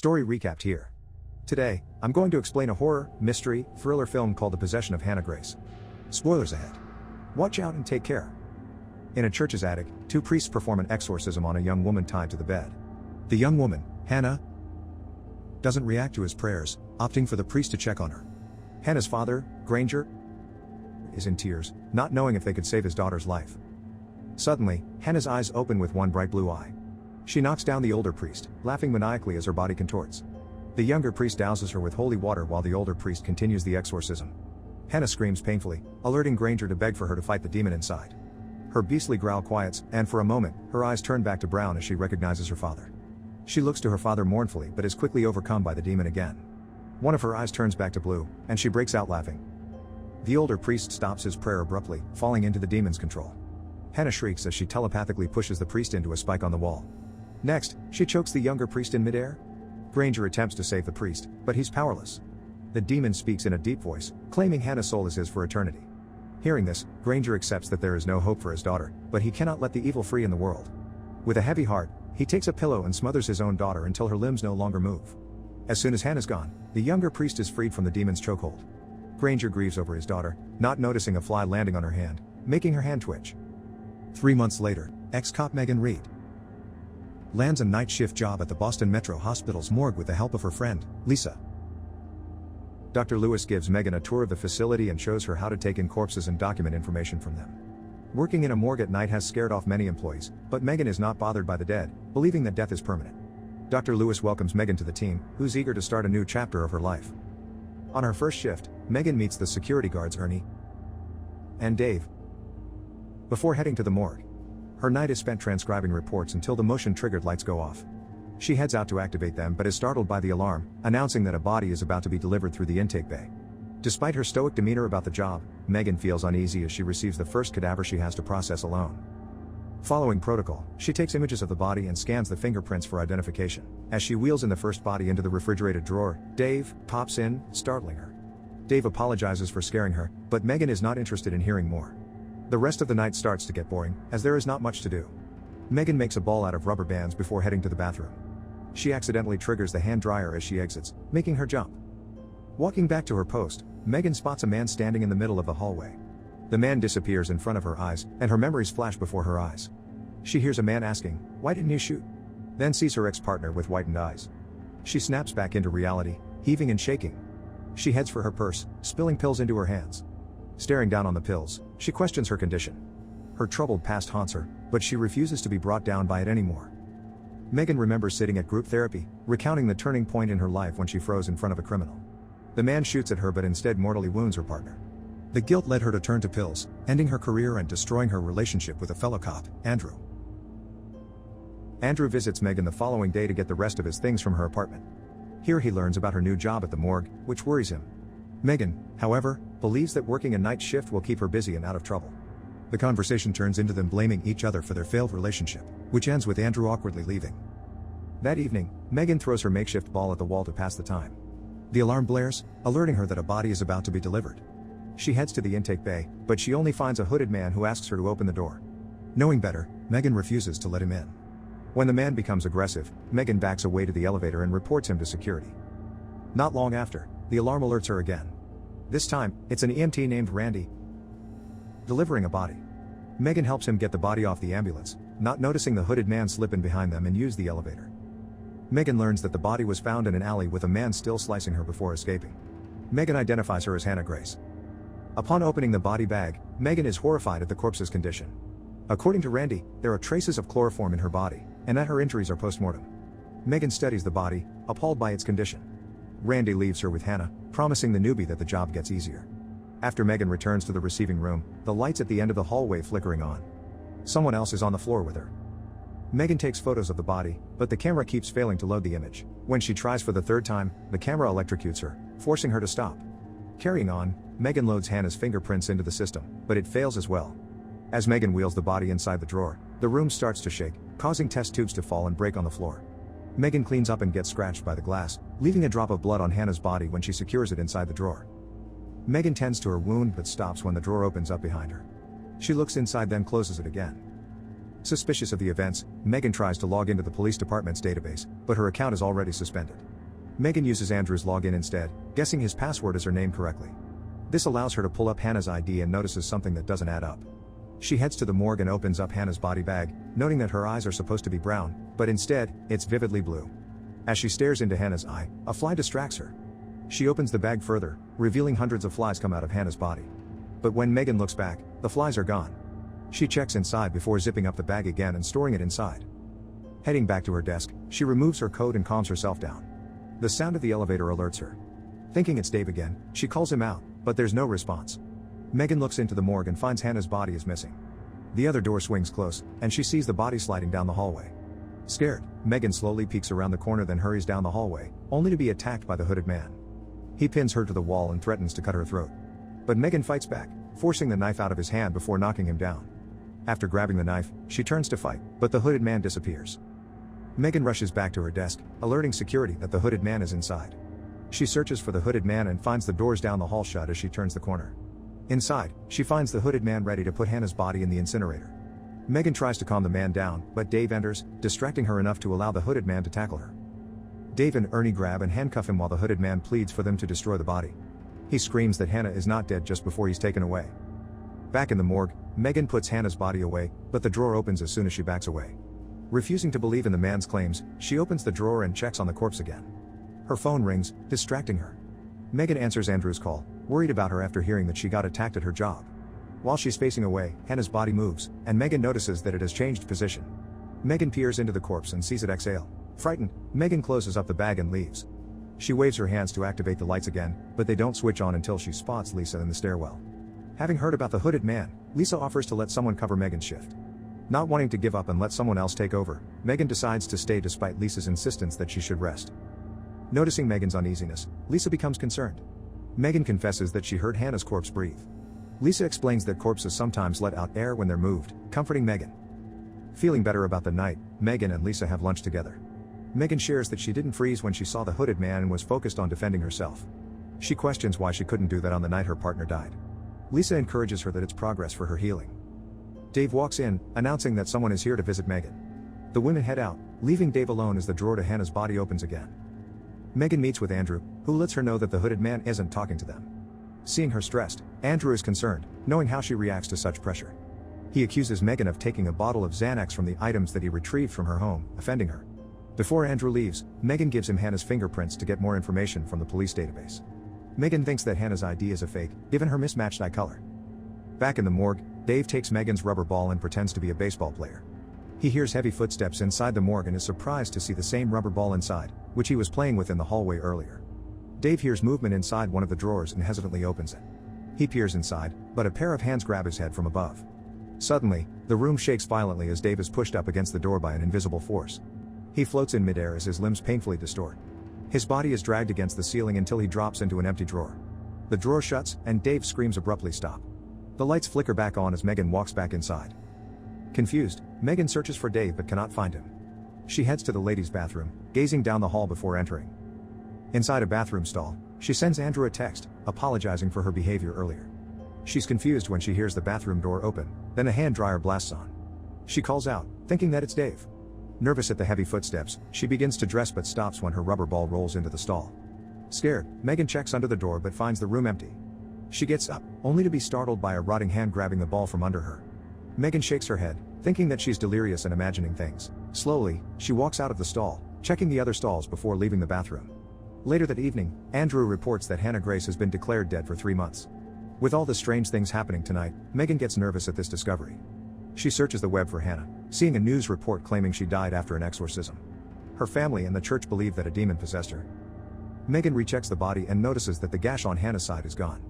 Story recapped here. Today, I'm going to explain a horror, mystery, thriller film called The Possession of Hannah Grace. Spoilers ahead. Watch out and take care. In a church's attic, two priests perform an exorcism on a young woman tied to the bed. The young woman, Hannah, doesn't react to his prayers, opting for the priest to check on her. Hannah's father, Granger, is in tears, not knowing if they could save his daughter's life. Suddenly, Hannah's eyes open with one bright blue eye. She knocks down the older priest, laughing maniacally as her body contorts. The younger priest douses her with holy water while the older priest continues the exorcism. Hannah screams painfully, alerting Granger to beg for her to fight the demon inside. Her beastly growl quiets, and for a moment, her eyes turn back to brown as she recognizes her father. She looks to her father mournfully but is quickly overcome by the demon again. One of her eyes turns back to blue, and she breaks out laughing. The older priest stops his prayer abruptly, falling into the demon's control. Hannah shrieks as she telepathically pushes the priest into a spike on the wall. Next, she chokes the younger priest in midair. Granger attempts to save the priest, but he's powerless. The demon speaks in a deep voice, claiming Hannah's soul is his for eternity. Hearing this, Granger accepts that there is no hope for his daughter, but he cannot let the evil free in the world. With a heavy heart, he takes a pillow and smothers his own daughter until her limbs no longer move. As soon as Hannah's gone, the younger priest is freed from the demon's chokehold. Granger grieves over his daughter, not noticing a fly landing on her hand, making her hand twitch. 3 months later, ex-cop Megan Reed lands a night shift job at the Boston Metro Hospital's morgue with the help of her friend, Lisa. Dr. Lewis gives Megan a tour of the facility and shows her how to take in corpses and document information from them. Working in a morgue at night has scared off many employees, but Megan is not bothered by the dead, believing that death is permanent. Dr. Lewis welcomes Megan to the team, who's eager to start a new chapter of her life. On her first shift, Megan meets the security guards Ernie and Dave before heading to the morgue. Her night is spent transcribing reports until the motion-triggered lights go off. She heads out to activate them but is startled by the alarm, announcing that a body is about to be delivered through the intake bay. Despite her stoic demeanor about the job, Megan feels uneasy as she receives the first cadaver she has to process alone. Following protocol, she takes images of the body and scans the fingerprints for identification. As she wheels in the first body into the refrigerated drawer, Dave pops in, startling her. Dave apologizes for scaring her, but Megan is not interested in hearing more. The rest of the night starts to get boring, as there is not much to do. Megan makes a ball out of rubber bands before heading to the bathroom. She accidentally triggers the hand dryer as she exits, making her jump. Walking back to her post, Megan spots a man standing in the middle of the hallway. The man disappears in front of her eyes, and her memories flash before her eyes. She hears a man asking, "Why didn't you shoot?" Then sees her ex-partner with whitened eyes. She snaps back into reality, heaving and shaking. She heads for her purse, spilling pills into her hands. Staring down on the pills, she questions her condition. Her troubled past haunts her, but she refuses to be brought down by it anymore. Megan remembers sitting at group therapy, recounting the turning point in her life when she froze in front of a criminal. The man shoots at her but instead mortally wounds her partner. The guilt led her to turn to pills, ending her career and destroying her relationship with a fellow cop, Andrew. Andrew visits Megan the following day to get the rest of his things from her apartment. Here he learns about her new job at the morgue, which worries him. Megan, however, believes that working a night shift will keep her busy and out of trouble. The conversation turns into them blaming each other for their failed relationship, which ends with Andrew awkwardly leaving. That evening, Megan throws her makeshift ball at the wall to pass the time. The alarm blares, alerting her that a body is about to be delivered. She heads to the intake bay, but she only finds a hooded man who asks her to open the door. Knowing better, Megan refuses to let him in. When the man becomes aggressive, Megan backs away to the elevator and reports him to security. Not long after, the alarm alerts her again. This time, it's an EMT named Randy delivering a body. Megan helps him get the body off the ambulance, not noticing the hooded man slip in behind them and use the elevator. Megan learns that the body was found in an alley with a man still slicing her before escaping. Megan identifies her as Hannah Grace. Upon opening the body bag, Megan is horrified at the corpse's condition. According to Randy, there are traces of chloroform in her body, and that her injuries are post-mortem. Megan studies the body, appalled by its condition. Randy leaves her with Hannah, promising the newbie that the job gets easier. After Megan returns to the receiving room, the lights at the end of the hallway flickering on. Someone else is on the floor with her. Megan takes photos of the body, but the camera keeps failing to load the image. When she tries for the third time, the camera electrocutes her, forcing her to stop. Carrying on, Megan loads Hannah's fingerprints into the system, but it fails as well. As Megan wheels the body inside the drawer, the room starts to shake, causing test tubes to fall and break on the floor. Megan cleans up and gets scratched by the glass, leaving a drop of blood on Hannah's body when she secures it inside the drawer. Megan tends to her wound but stops when the drawer opens up behind her. She looks inside then closes it again. Suspicious of the events, Megan tries to log into the police department's database, but her account is already suspended. Megan uses Andrew's login instead, guessing his password as her name correctly. This allows her to pull up Hannah's ID and notices something that doesn't add up. She heads to the morgue and opens up Hannah's body bag, noting that her eyes are supposed to be brown, but instead, it's vividly blue. As she stares into Hannah's eye, a fly distracts her. She opens the bag further, revealing hundreds of flies come out of Hannah's body. But when Megan looks back, the flies are gone. She checks inside before zipping up the bag again and storing it inside. Heading back to her desk, she removes her coat and calms herself down. The sound of the elevator alerts her. Thinking it's Dave again, she calls him out, but there's no response. Megan looks into the morgue and finds Hannah's body is missing. The other door swings close, and she sees the body sliding down the hallway. Scared, Megan slowly peeks around the corner then hurries down the hallway, only to be attacked by the hooded man. He pins her to the wall and threatens to cut her throat. But Megan fights back, forcing the knife out of his hand before knocking him down. After grabbing the knife, she turns to fight, but the hooded man disappears. Megan rushes back to her desk, alerting security that the hooded man is inside. She searches for the hooded man and finds the doors down the hall shut as she turns the corner. Inside, she finds the hooded man ready to put Hannah's body in the incinerator. Megan tries to calm the man down, but Dave enters, distracting her enough to allow the hooded man to tackle her. Dave and Ernie grab and handcuff him while the hooded man pleads for them to destroy the body. He screams that Hannah is not dead just before he's taken away. Back in the morgue, Megan puts Hannah's body away, but the drawer opens as soon as she backs away. Refusing to believe in the man's claims, she opens the drawer and checks on the corpse again. Her phone rings, distracting her. Megan answers Andrew's call, worried about her after hearing that she got attacked at her job. While she's facing away, Hannah's body moves, and Megan notices that it has changed position. Megan peers into the corpse and sees it exhale. Frightened, Megan closes up the bag and leaves. She waves her hands to activate the lights again, but they don't switch on until she spots Lisa in the stairwell. Having heard about the hooded man, Lisa offers to let someone cover Megan's shift. Not wanting to give up and let someone else take over, Megan decides to stay despite Lisa's insistence that she should rest. Noticing Megan's uneasiness, Lisa becomes concerned. Megan confesses that she heard Hannah's corpse breathe. Lisa explains that corpses sometimes let out air when they're moved, comforting Megan. Feeling better about the night, Megan and Lisa have lunch together. Megan shares that she didn't freeze when she saw the hooded man and was focused on defending herself. She questions why she couldn't do that on the night her partner died. Lisa encourages her that it's progress for her healing. Dave walks in, announcing that someone is here to visit Megan. The women head out, leaving Dave alone as the drawer to Hannah's body opens again. Megan meets with Andrew, who lets her know that the hooded man isn't talking to them. Seeing her stressed, Andrew is concerned, knowing how she reacts to such pressure. He accuses Megan of taking a bottle of Xanax from the items that he retrieved from her home, offending her. Before Andrew leaves, Megan gives him Hannah's fingerprints to get more information from the police database. Megan thinks that Hannah's ID is a fake, given her mismatched eye color. Back in the morgue, Dave takes Megan's rubber ball and pretends to be a baseball player. He hears heavy footsteps inside the morgue and is surprised to see the same rubber ball inside, which he was playing with in the hallway earlier. Dave hears movement inside one of the drawers and hesitantly opens it. He peers inside, but a pair of hands grab his head from above. Suddenly, the room shakes violently as Dave is pushed up against the door by an invisible force. He floats in midair as his limbs painfully distort. His body is dragged against the ceiling until he drops into an empty drawer. The drawer shuts, and Dave screams abruptly stop. The lights flicker back on as Megan walks back inside. Confused, Megan searches for Dave but cannot find him. She heads to the ladies' bathroom, gazing down the hall before entering. Inside a bathroom stall, she sends Andrew a text, apologizing for her behavior earlier. She's confused when she hears the bathroom door open, then a hand dryer blasts on. She calls out, thinking that it's Dave. Nervous at the heavy footsteps, she begins to dress but stops when her rubber ball rolls into the stall. Scared, Megan checks under the door but finds the room empty. She gets up, only to be startled by a rotting hand grabbing the ball from under her. Megan shakes her head, thinking that she's delirious and imagining things. Slowly, she walks out of the stall, checking the other stalls before leaving the bathroom. Later that evening, Andrew reports that Hannah Grace has been declared dead for 3 months. With all the strange things happening tonight, Megan gets nervous at this discovery. She searches the web for Hannah, seeing a news report claiming she died after an exorcism. Her family and the church believe that a demon possessed her. Megan rechecks the body and notices that the gash on Hannah's side is gone.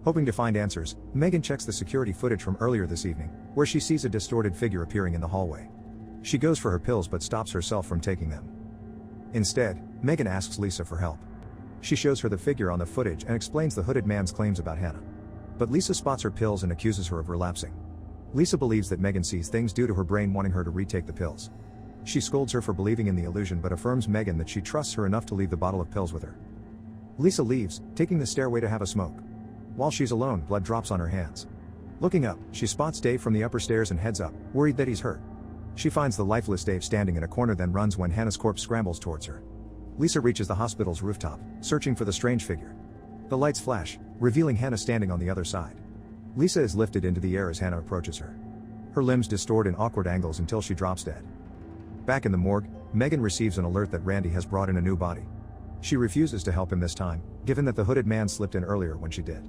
Hoping to find answers, Megan checks the security footage from earlier this evening, where she sees a distorted figure appearing in the hallway. She goes for her pills but stops herself from taking them. Instead, Megan asks Lisa for help. She shows her the figure on the footage and explains the hooded man's claims about Hannah. But Lisa spots her pills and accuses her of relapsing. Lisa believes that Megan sees things due to her brain wanting her to retake the pills. She scolds her for believing in the illusion but affirms Megan that she trusts her enough to leave the bottle of pills with her. Lisa leaves, taking the stairway to have a smoke. While she's alone, blood drops on her hands. Looking up, she spots Dave from the upper stairs and heads up, worried that he's hurt. She finds the lifeless Dave standing in a corner then runs when Hannah's corpse scrambles towards her. Lisa reaches the hospital's rooftop, searching for the strange figure. The lights flash, revealing Hannah standing on the other side. Lisa is lifted into the air as Hannah approaches her. Her limbs distort in awkward angles until she drops dead. Back in the morgue, Megan receives an alert that Randy has brought in a new body. She refuses to help him this time, given that the hooded man slipped in earlier when she did.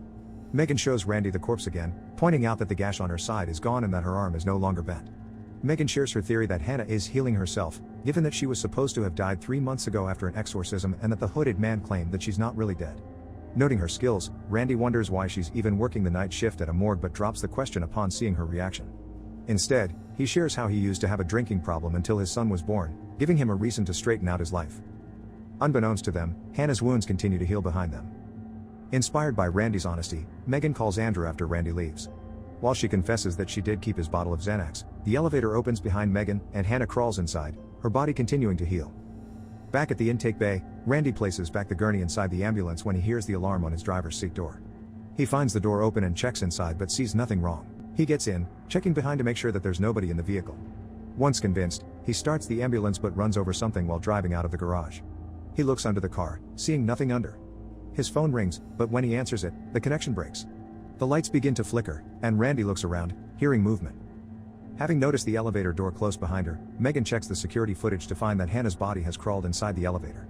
Megan shows Randy the corpse again, pointing out that the gash on her side is gone and that her arm is no longer bent. Megan shares her theory that Hannah is healing herself, given that she was supposed to have died 3 months ago after an exorcism and that the hooded man claimed that she's not really dead. Noting her skills, Randy wonders why she's even working the night shift at a morgue but drops the question upon seeing her reaction. Instead, he shares how he used to have a drinking problem until his son was born, giving him a reason to straighten out his life. Unbeknownst to them, Hannah's wounds continue to heal behind them. Inspired by Randy's honesty, Megan calls Andrew after Randy leaves. While she confesses that she did keep his bottle of Xanax, the elevator opens behind Megan and Hannah crawls inside, her body continuing to heal. Back at the intake bay, Randy places back the gurney inside the ambulance when he hears the alarm on his driver's seat door. He finds the door open and checks inside but sees nothing wrong. He gets in, checking behind to make sure that there's nobody in the vehicle. Once convinced, he starts the ambulance but runs over something while driving out of the garage. He looks under the car, seeing nothing under. His phone rings, but when he answers it, the connection breaks. The lights begin to flicker, and Randy looks around, hearing movement. Having noticed the elevator door close behind her, Megan checks the security footage to find that Hannah's body has crawled inside the elevator.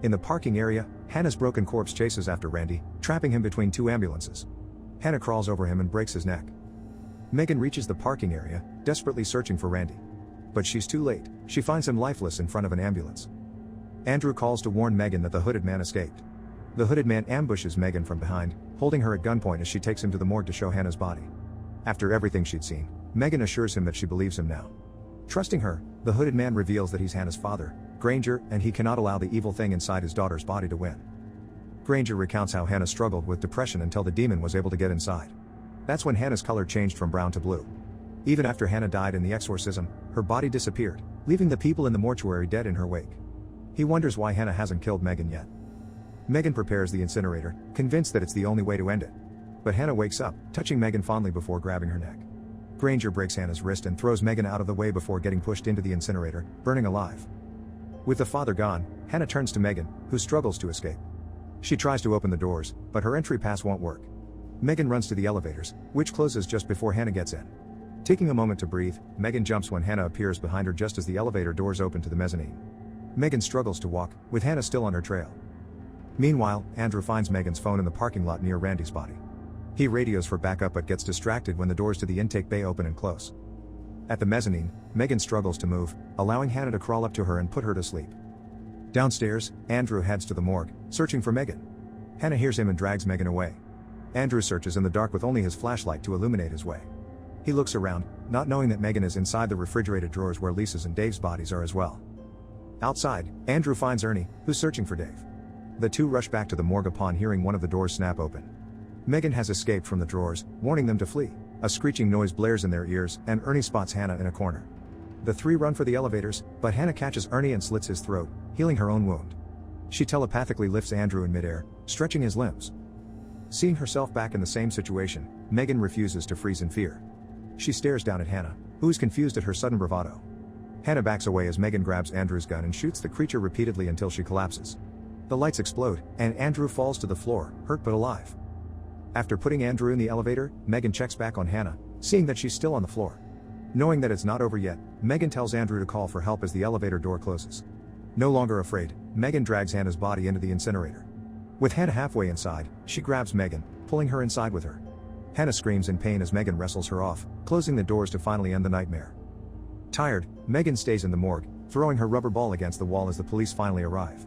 In the parking area, Hannah's broken corpse chases after Randy, trapping him between 2 ambulances. Hannah crawls over him and breaks his neck. Megan reaches the parking area, desperately searching for Randy. But she's too late, she finds him lifeless in front of an ambulance. Andrew calls to warn Megan that the hooded man escaped. The hooded man ambushes Megan from behind, holding her at gunpoint as she takes him to the morgue to show Hannah's body. After everything she'd seen, Megan assures him that she believes him now. Trusting her, the hooded man reveals that he's Hannah's father, Granger, and he cannot allow the evil thing inside his daughter's body to win. Granger recounts how Hannah struggled with depression until the demon was able to get inside. That's when Hannah's color changed from brown to blue. Even after Hannah died in the exorcism, her body disappeared, leaving the people in the mortuary dead in her wake. He wonders why Hannah hasn't killed Megan yet. Megan prepares the incinerator, convinced that it's the only way to end it. But Hannah wakes up, touching Megan fondly before grabbing her neck. Granger breaks Hannah's wrist and throws Megan out of the way before getting pushed into the incinerator, burning alive. With the father gone, Hannah turns to Megan, who struggles to escape. She tries to open the doors, but her entry pass won't work. Megan runs to the elevators, which closes just before Hannah gets in. Taking a moment to breathe, Megan jumps when Hannah appears behind her just as the elevator doors open to the mezzanine. Megan struggles to walk, with Hannah still on her trail. Meanwhile, Andrew finds Megan's phone in the parking lot near Randy's body. He radios for backup but gets distracted when the doors to the intake bay open and close. At the mezzanine, Megan struggles to move, allowing Hannah to crawl up to her and put her to sleep. Downstairs, Andrew heads to the morgue, searching for Megan. Hannah hears him and drags Megan away. Andrew searches in the dark with only his flashlight to illuminate his way. He looks around, not knowing that Megan is inside the refrigerated drawers where Lisa's and Dave's bodies are as well. Outside, Andrew finds Ernie, who's searching for Dave. The two rush back to the morgue upon hearing one of the doors snap open. Megan has escaped from the drawers, warning them to flee. A screeching noise blares in their ears, and Ernie spots Hannah in a corner. The three run for the elevators, but Hannah catches Ernie and slits his throat, healing her own wound. She telepathically lifts Andrew in midair, stretching his limbs. Seeing herself back in the same situation, Megan refuses to freeze in fear. She stares down at Hannah, who is confused at her sudden bravado. Hannah backs away as Megan grabs Andrew's gun and shoots the creature repeatedly until she collapses. The lights explode, and Andrew falls to the floor, hurt but alive. After putting Andrew in the elevator, Megan checks back on Hannah, seeing that she's still on the floor. Knowing that it's not over yet, Megan tells Andrew to call for help as the elevator door closes. No longer afraid, Megan drags Hannah's body into the incinerator. With Hannah halfway inside, she grabs Megan, pulling her inside with her. Hannah screams in pain as Megan wrestles her off, closing the doors to finally end the nightmare. Tired, Megan stays in the morgue, throwing her rubber ball against the wall as the police finally arrive.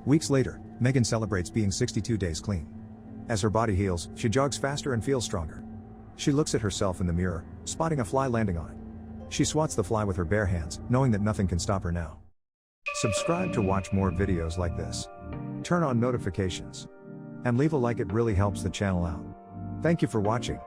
Weeks later, Megan celebrates being 62 days clean. As her body heals, she jogs faster and feels stronger. She looks at herself in the mirror, spotting a fly landing on it. She swats the fly with her bare hands, knowing that nothing can stop her now. Subscribe to watch more videos like this. Turn on notifications. And leave a like, it really helps the channel out. Thank you for watching.